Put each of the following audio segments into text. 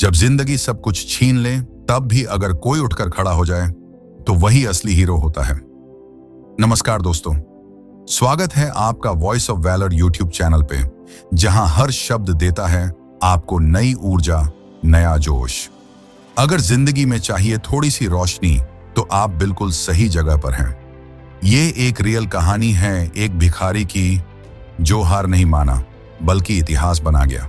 जब जिंदगी सब कुछ छीन ले तब भी अगर कोई उठकर खड़ा हो जाए तो वही असली हीरो होता है। नमस्कार दोस्तों, स्वागत है आपका voice of valour YouTube channel पे, जहां हर शब्द देता है आपको नई ऊर्जा, नया जोश। अगर जिंदगी में चाहिए थोड़ी सी रोशनी तो आप बिल्कुल सही जगह पर हैं। ये एक रियल कहानी है एक भिखारी की जो हार नहीं माना बल्कि इतिहास बना गया।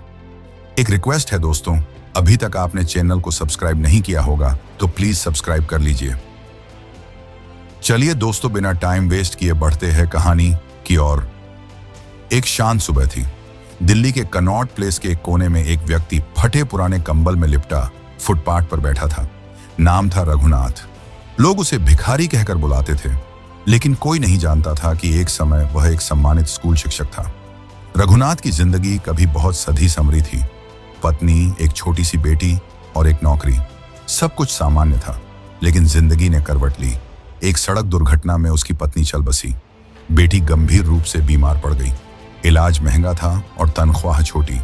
एक रिक्वेस्ट है दोस्तों, अभी तक आपने चैनल को सब्सक्राइब नहीं किया होगा तो प्लीज सब्सक्राइब कर लीजिए। चलिए दोस्तों, बिना टाइम वेस्ट किए बढ़ते हैं कहानी की ओर। एक शांत सुबह थी। दिल्ली के कनॉट प्लेस के एक कोने में एक व्यक्ति फटे पुराने कंबल में लिपटा फुटपाथ पर बैठा था। नाम था रघुनाथ। लोग उसे भिखारी कहकर बुलाते थे, लेकिन कोई नहीं जानता था कि एक समय वह एक सम्मानित स्कूल शिक्षक था। रघुनाथ की जिंदगी कभी बहुत सधी समरी थी। पत्नी, एक छोटी सी बेटी और एक नौकरी, सब कुछ सामान्य था। लेकिन जिंदगी ने करवट ली। एक सड़क दुर्घटना में उसकी पत्नी चल बसी। बेटी गंभीर रूप से बीमार पड़ गई। इलाज महंगा था और तनख्वाह छोटी।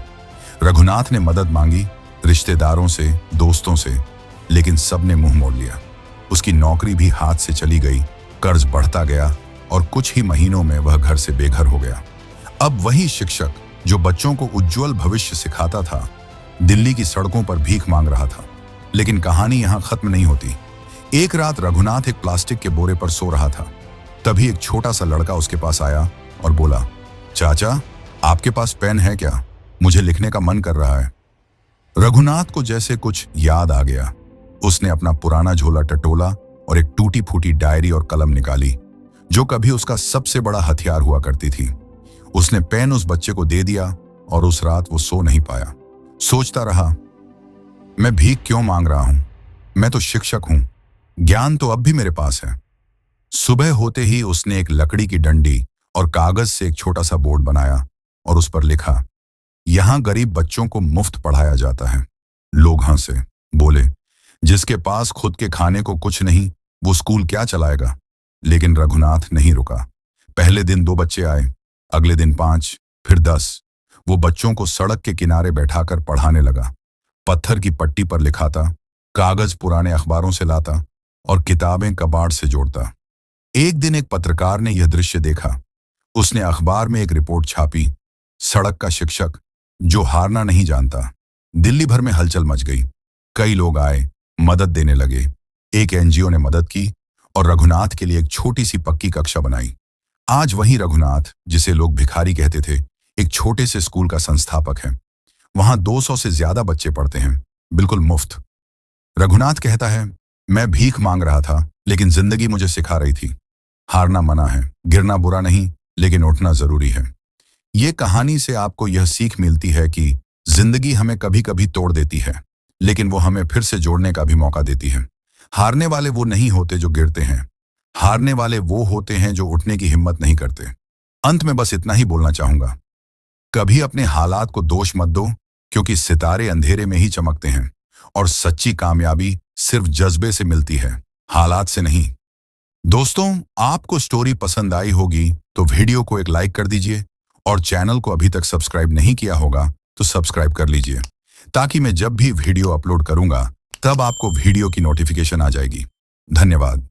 रघुनाथ ने मदद मांगी, रिश्तेदारों से, दोस्तों से, लेकिन सबने मुंह मोड़ लिया। उसकी नौकरी भी हाथ से चली गई, कर्ज बढ़ता गया और कुछ ही महीनों में वह घर से बेघर हो गया। अब वही शिक्षक जो बच्चों को उज्जवल भविष्य सिखाता था, दिल्ली की सड़कों पर भीख मांग रहा था। लेकिन कहानी यहां खत्म नहीं होती। एक रात रघुनाथ एक प्लास्टिक के बोरे पर सो रहा था। तभी एक छोटा सा लड़का उसके पास आया और बोला, चाचा, आपके पास पेन है क्या? मुझे लिखने का मन कर रहा है। रघुनाथ को जैसे कुछ याद आ गया। उसने अपना पुराना झोला टटोला और एक टूटी फूटी डायरी और कलम निकाली, जो कभी उसका सबसे बड़ा हथियार हुआ करती थी। उसने पेन उस बच्चे को दे दिया और उस रात वो सो नहीं पाया। सोचता रहा, मैं भीख क्यों मांग रहा हूं? मैं तो शिक्षक हूं, ज्ञान तो अब भी मेरे पास है। सुबह होते ही उसने एक लकड़ी की डंडी और कागज से एक छोटा सा बोर्ड बनाया और उस पर लिखा, यहां गरीब बच्चों को मुफ्त पढ़ाया जाता है। लोग हंसे, बोले, जिसके पास खुद के खाने को कुछ नहीं वो स्कूल क्या चलाएगा? लेकिन रघुनाथ नहीं रुका। पहले दिन 2 बच्चे आए, अगले दिन 5, फिर 10। वो बच्चों को सड़क के किनारे बैठाकर पढ़ाने लगा। पत्थर की पट्टी पर लिखाता, कागज पुराने अखबारों से लाता और किताबें कबाड़ से जोड़ता। एक दिन एक पत्रकार ने यह दृश्य देखा। उसने अखबार में एक रिपोर्ट छापी, सड़क का शिक्षक जो हारना नहीं जानता। दिल्ली भर में हलचल मच गई। कई लोग आए, मदद देने लगे। एक एनजीओ ने मदद की और रघुनाथ के लिए एक छोटी सी पक्की कक्षा बनाई। आज वही रघुनाथ, जिसे लोग भिखारी कहते थे, एक छोटे से स्कूल का संस्थापक है। वहां 200 से ज्यादा बच्चे पढ़ते हैं, बिल्कुल मुफ्त। रघुनाथ कहता है, मैं भीख मांग रहा था, लेकिन जिंदगी मुझे सिखा रही थी, हारना मना है, गिरना बुरा नहीं, लेकिन उठना जरूरी है। ये कहानी से आपको यह सीख मिलती है कि जिंदगी हमें कभी कभी तोड़ देती है, लेकिन वो हमें फिर से जोड़ने का भी मौका देती है। हारने वाले वो नहीं होते जो गिरते हैं, हारने वाले वो होते हैं जो उठने की हिम्मत नहीं करते। अंत में बस इतना ही बोलना चाहूंगा, कभी अपने हालात को दोष मत दो, क्योंकि सितारे अंधेरे में ही चमकते हैं और सच्ची कामयाबी सिर्फ जज्बे से मिलती है, हालात से नहीं। दोस्तों, आपको स्टोरी पसंद आई होगी तो वीडियो को एक लाइक कर दीजिए और चैनल को अभी तक सब्सक्राइब नहीं किया होगा तो सब्सक्राइब कर लीजिए, ताकि मैं जब भी वीडियो अपलोड करूंगा तब आपको वीडियो की नोटिफिकेशन आ जाएगी। धन्यवाद।